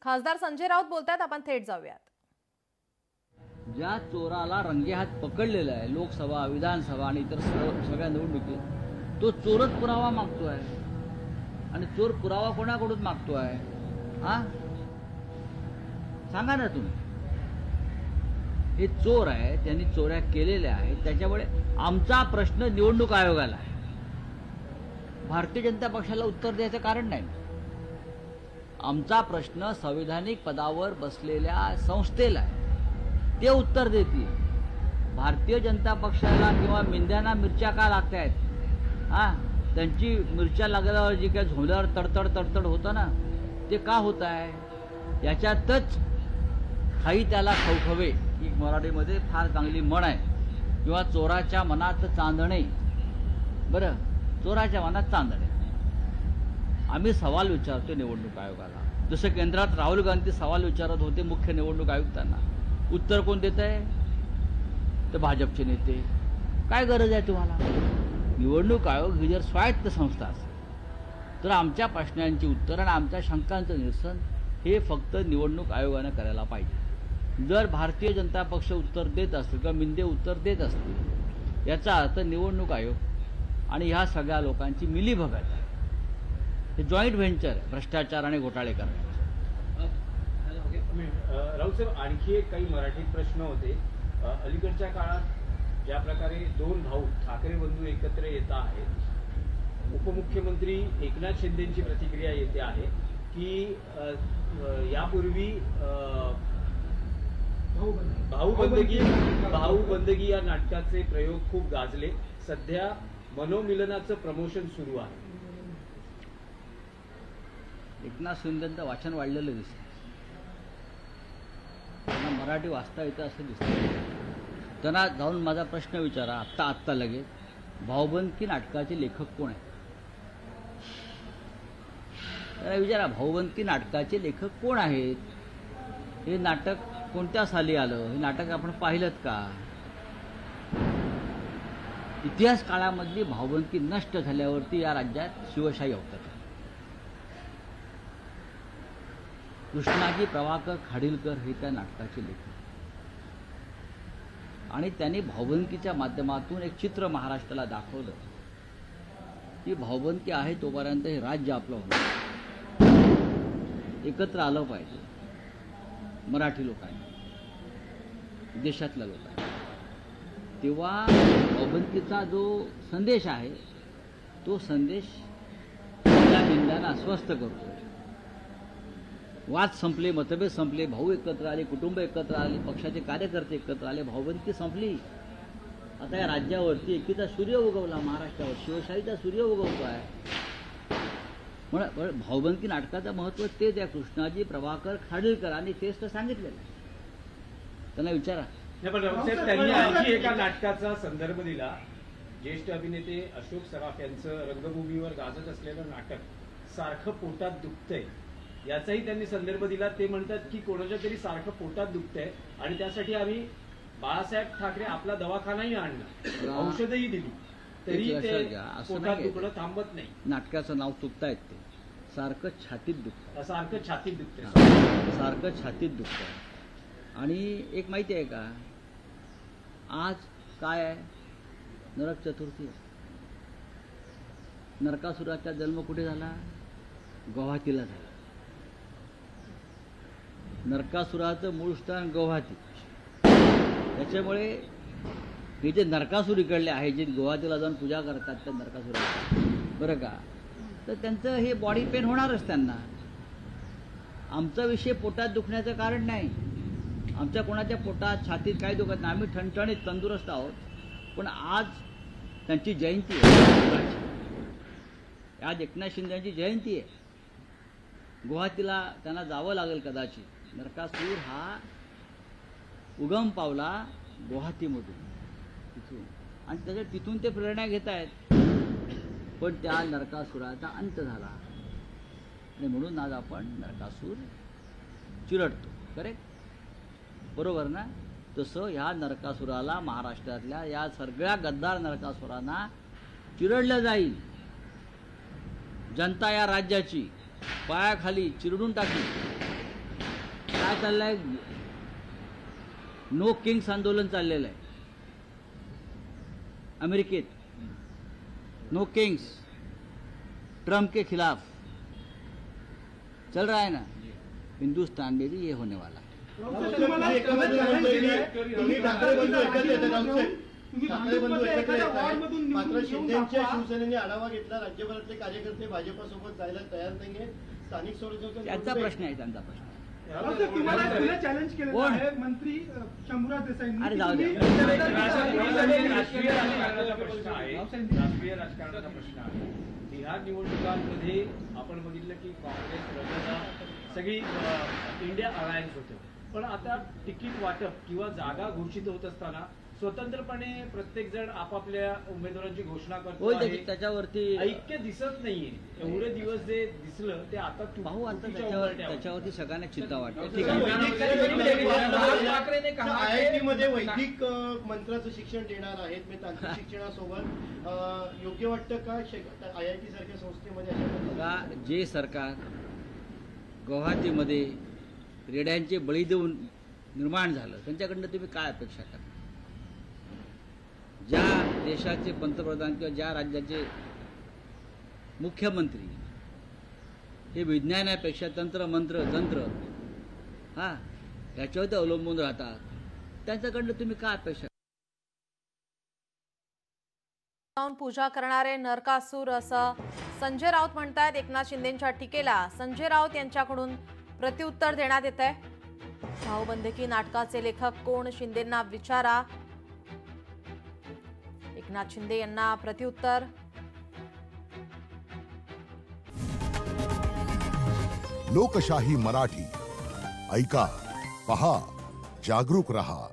खासदार संजय राऊत बोलतात, आपण थेट जाऊयात. ज्या चोराला रंगेहात पकडलेला आहे लोकसभा, विधानसभा आणि इतर सगळ्या निवडणुकीत, तो चोरच पुरावा मागतोय. आणि चोर पुरावा कोणाकडून मागतोय? हा, सांगा ना तुम्ही. हे चोर आहे, त्यांनी चोऱ्या केलेल्या आहेत. त्याच्यामुळे आमचा प्रश्न निवडणूक आयोगाला आहे. भारतीय जनता पक्षाला उत्तर द्यायचं कारण नाही. आमचा प्रश्न संविधानिक पदावर बसलेल्या संस्थेला आहे. ते उत्तर देतील. भारतीय जनता पक्षाला किंवा मिंद्यांना मिरच्या का लागत आहेत? हा, त्यांची मिरच्या लागल्यावर जी काय झोंबल्यावर तडतड तडतड होतं ना, ते का होत आहे? याच्यातच खाई त्याला खवखवे, ही मराठीमध्ये फार चांगली म्हण आहे. किंवा चोराच्या मनात चांदणे. बरं, चोराच्या मनात चांदणे. आम्ही सवाल विचारतो निवडणूक आयोगाला, जसं केंद्रात राहुल गांधी सवाल विचारत होते मुख्य निवडणूक आयुक्तांना. उत्तर कोण देत आहे? तर भाजपचे नेते. काय गरज आहे तुम्हाला? निवडणूक आयोग ही जर स्वायत्त संस्था असेल तर आमच्या प्रश्नांची उत्तर आणि आमच्या शंकांचं निरसन हे फक्त निवडणूक आयोगानं करायला पाहिजे. जर भारतीय जनता पक्ष उत्तर देत असतील किंवा मिंदे उत्तर देत असतील, याचा अर्थ निवडणूक आयोग आणि ह्या सगळ्या लोकांची मिलीभगत आहे. हे जॉईंट व्हेंचर आहे भ्रष्टाचार आणि घोटाळे करण्याचे. राऊत साहेब, आणखी एक काही मराठी प्रश्न होते. अलीकडच्या काळात ज्या प्रकारे दोन भाऊ ठाकरे बंधू एकत्र येत आहेत, उपमुख्यमंत्री एकनाथ शिंदेची प्रतिक्रिया येते आहे की यापूर्वी भाऊबंदगी या नाटकाचे प्रयोग खूप गाजले. सध्या मनोमिलनाचं प्रमोशन सुरू आहे. एकनाथ शिंदेंचं वाचन वाढलेलं दिसतं. त्यांना मराठी वाचता येतं असं दिसतं. त्यांना जाऊन माझा प्रश्न विचारा आत्ता लगेच, भाऊबंदकी नाटकाचे लेखक कोण आहेत? त्याला विचारा, भाऊबंदकी नाटकाचे लेखक कोण आहेत? हे नाटक कोणत्या साली आलं? हे नाटक आपण पाहिलं का? इतिहास काळामधली भाऊबंदकी नष्ट झाल्यावरती या राज्यात शिवशाही अवतरली. कृष्णाजी प्रभाकर खाडीलकर हे त्या नाटकाचे लेखक. आणि त्यांनी भाऊबंदकीच्या माध्यमातून एक चित्र महाराष्ट्राला दाखवलं की भाऊबंदकी आहे तोपर्यंत हे राज्य आपलं होणार. एकत्र आलं पाहिजे मराठी लोकांनी, देशातल्या लोकांनी. तेव्हा भाऊबंदकीचा जो संदेश आहे तो संदेश त्या निंद्यांना अस्वस्थ करतो. वाद संपले, मतभेद संपले, भाऊ एकत्र आले, कुटुंब एकत्र आले, पक्षाचे कार्यकर्ते एकत्र आले, भाऊबंदकी संपली. आता या राज्यावरती एकीचा सूर्य उगवला. महाराष्ट्रावर शिवशाहीचा सूर्य उगवतो आहे. म्हणून भाऊबंदकी नाटकाचं महत्त्व तेच आहे. कृष्णाजी प्रभाकर खाडीलकर आणि तेच तर सांगितलेलं. त्यांना विचारा. त्यांनी आणखी एका नाटकाचा संदर्भ दिला. ज्येष्ठ अभिनेते अशोक सराफ यांचं रंगभूमीवर गाजत असलेलं नाटक सारखं पोटात दुखतंय याचाही त्यांनी संदर्भ दिला. ते म्हणतात की कोणाच्या तरी सारखं पोटात दुखतंय आणि त्यासाठी आम्ही बाळासाहेब ठाकरे आपला दवाखानाही आणला, औषधही दिली, तरी ते पोटात दुखणं थांबत नाही. नाटकाचं नाव चुकतायत. ते सारखं छातीत दुखतं, सारखं छातीत दुखतंय, सारखं छातीत दुखतं. आणि एक माहिती आहे का, आज काय आहे? नरक चतुर्थी आहे. नरकासुराचा जन्म कुठे झाला? गुवाहाटीला झाला. नरकासुराचं मूळ स्थान गुवाहाटी. त्याच्यामुळे हे जे नरकासूर इकडले आहे, जे गुवाहाटीला जाऊन पूजा करतात त्या नरकासुराची, बरं का, तर त्यांचं हे बॉडी पेन होणारच त्यांना. आमचा विषय पोटात दुखण्याचं कारण नाही. आमच्या कोणाच्या पोटात छातीत काही दुखत नाही. आम्ही ठणठणीत तंदुरुस्त आहोत. पण आज त्यांची जयंती आहे. आज एकनाथ शिंदेची जयंती आहे. गुवाहाटीला त्यांना जावं लागेल कदाचित. नरकासूर हा उगम पावला गुवाहाटीमधून, तिथून, आणि तिथून ते प्रेरणा घेत आहेत. पण त्या नरकासुराचा अंत झाला आणि म्हणून आज आपण नरकासूर चिरडतो. करेक्ट? बरोबर ना? तसं ह्या नरकासुराला, महाराष्ट्रातल्या या सगळ्या गद्दार नरकासुरांना चिरडलं जाईल. जनता या राज्याची पायाखाली चिरडून टाकली. काय चाललंय, नो किंग्स आंदोलन चाललेलं आहे अमेरिकेत. नो किंग्स, ट्रम्प के खिलाफ चल रहा है ना. हिंदुस्तान में भी ये होने वाला है. मात्र शिंदेच्या शिवसेनेने आढावा घेतला. राज्यभरातले कार्यकर्ते भाजपसोबत जायला तयार नाहीये. स्थानिक स्वराज्याचा त्यांचा प्रश्न आहे, त्यांचा प्रश्न. तुम्हाला चॅलेंज केलेलं आहे मंत्री शंभूराज देसाईंनी. अरे जाऊ द्या. राजकीय राजकारणाचा प्रश्न आहे. राजकीय राजकारणाचा प्रश्न आहे. बिहार निवडणुकांमध्ये आपण बघितलं की काँग्रेस लढत सगळी इंडिया अलायन्स होतं. पण आता तिकीट वाटप किंवा जागा घोषित होत असताना स्वतंत्रपणे प्रत्येक जण आपापल्या उमेदवारांची घोषणा करतो होय, आहे. त्याच्यावरती ऐक्य दिसत नाहीये. एवढे दिवस जे दिसलं ते आता पाहू. आता तुटीच्या उंबरठ्यावर. त्याच्यावरती सगळ्यांना चिंता वाटते. ठीक आहे. आयआयटी मध्ये वैदिक मंत्राचं शिक्षण देणार आहेत. मी तांत्रिक शिक्षणासोबत योग्य वाटतं का आयआयटी सारख्या संस्थेमध्ये अशा बघा, जे सरकार गुवाहाटीमध्ये रेड्यांचे बळी देऊन निर्माण झालं त्यांच्याकडनं तुम्ही काय अपेक्षा करा. ज्या देशाचे पंतप्रधान किंवा ज्या राज्याचे मुख्यमंत्री हे विज्ञानापेक्षा तंत्र मंत्र तंत्र याच्यावरती अवलंबून राहतात, त्यांच्याकडनं तुम्ही काय अपेक्षा. पूजा करणारे नरकासूर असं संजय राऊत म्हणतायत. एकनाथ शिंदेंच्या टीकेला संजय राऊत यांच्याकडून प्रत्युत्तर देण्यात येत आहे. भाऊबंदकी नाटकाचे लेखक कोण, शिंदेंना विचारा. एकनाथ शिंदे यांना प्रत्युत्तर. लोकशाही मराठी ऐका, पहा, जागरूक रहा.